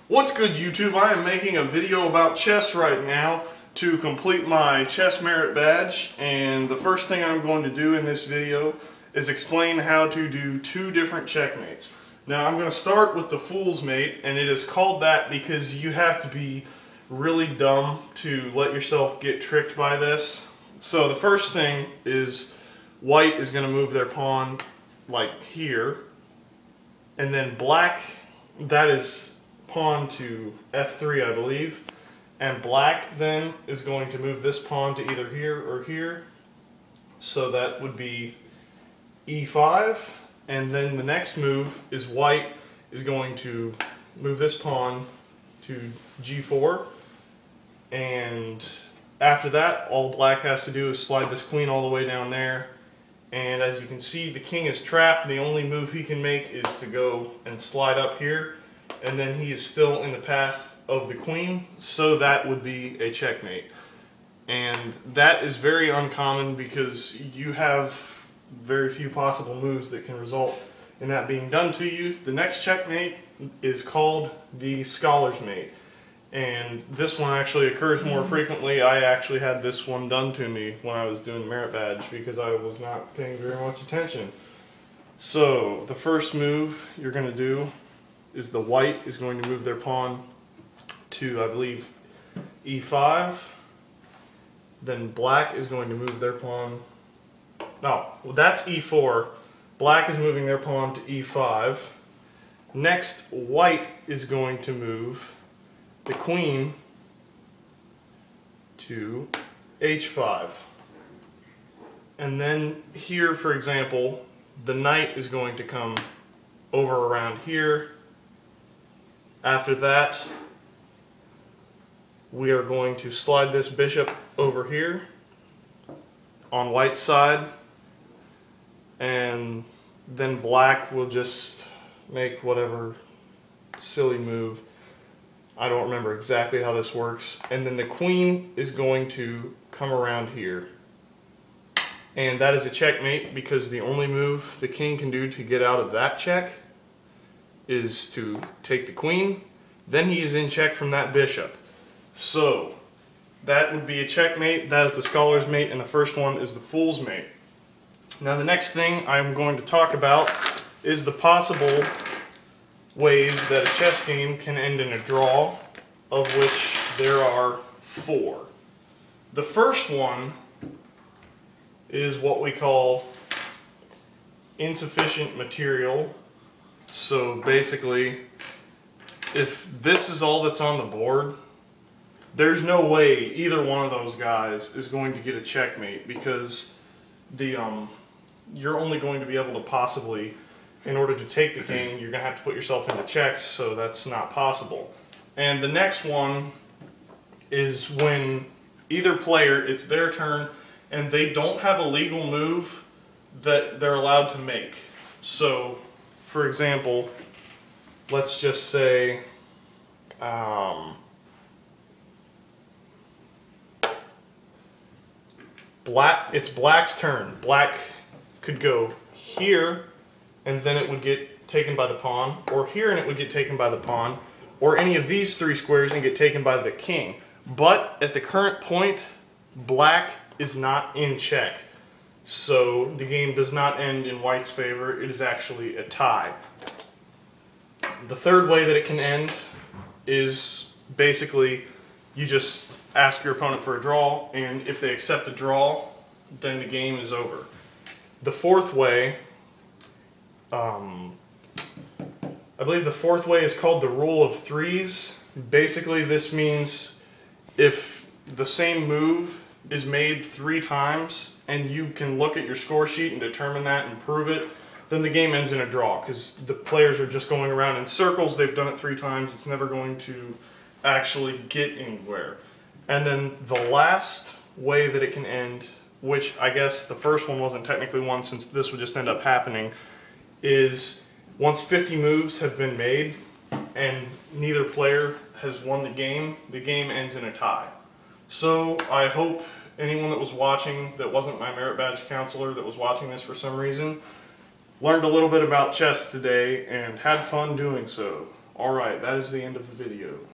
What's good, YouTube? I am making a video about chess right now to complete my chess merit badge, and the first thing I'm going to do in this video is explain how to do two different checkmates. Now I'm going to start with the fool's mate, and it is called that because you have to be really dumb to let yourself get tricked by this. So the first thing is white is going to move their pawn like here, and then black, that is pawn to f3, I believe, and black then is going to move this pawn to either here or here, so that would be e5, and then the next move is white is going to move this pawn to g4, and after that all black has to do is slide this queen all the way down there, and as you can see the king is trapped. The only move he can make is to go and slide up here, and then he is still in the path of the queen, so that would be a checkmate. And that is very uncommon because you have very few possible moves that can result in that being done to you. The next checkmate is called the scholar's mate, and this one actually occurs more frequently. I actually had this one done to me when I was doing the merit badge because I was not paying very much attention. So the first move you're going to do is the white is going to move their pawn to, I believe, e5. Then black is going to move their pawn. No, well, that's e4. Black is moving their pawn to e5. Next, white is going to move the queen to h5. And then here, for example, the knight is going to come over around here. After that, we are going to slide this bishop over here on white's side, and then black will just make whatever silly move. I don't remember exactly how this works. And then the queen is going to come around here. And that is a checkmate because the only move the king can do to get out of that check is to take the queen. Then he is in check from that bishop. So that would be a checkmate. That is the scholar's mate, and the first one is the fool's mate. Now the next thing I'm going to talk about is the possible ways that a chess game can end in a draw, of which there are 4. The first one is what we call insufficient material. So basically, if this is all that's on the board, there's no way either one of those guys is going to get a checkmate, because the you're only going to be able to possibly, in order to take the king, you're going to have to put yourself into checks, so that's not possible. And the next one is when either player, it's their turn, and they don't have a legal move that they're allowed to make. So, for example, let's just say it's black's turn. Black could go here, and then it would get taken by the pawn, or here and it would get taken by the pawn, or any of these 3 squares and get taken by the king. But at the current point, black is not in check, so the game does not end in white's favor. It is actually a tie. The third way that it can end is basically you just ask your opponent for a draw, and if they accept the draw, then the game is over. The fourth way, I believe the fourth way is called the rule of 3s. Basically this means if the same move is made 3 times and you can look at your score sheet and determine that and prove it, then the game ends in a draw, because the players are just going around in circles. They've done it 3 times. It's never going to actually get anywhere. And then the last way that it can end, which I guess the first one wasn't technically one since this would just end up happening, is once 50 moves have been made and neither player has won the game ends in a tie. So I hope anyone that was watching that wasn't my merit badge counselor that was watching this for some reason learned a little bit about chess today and had fun doing so. Alright, that is the end of the video.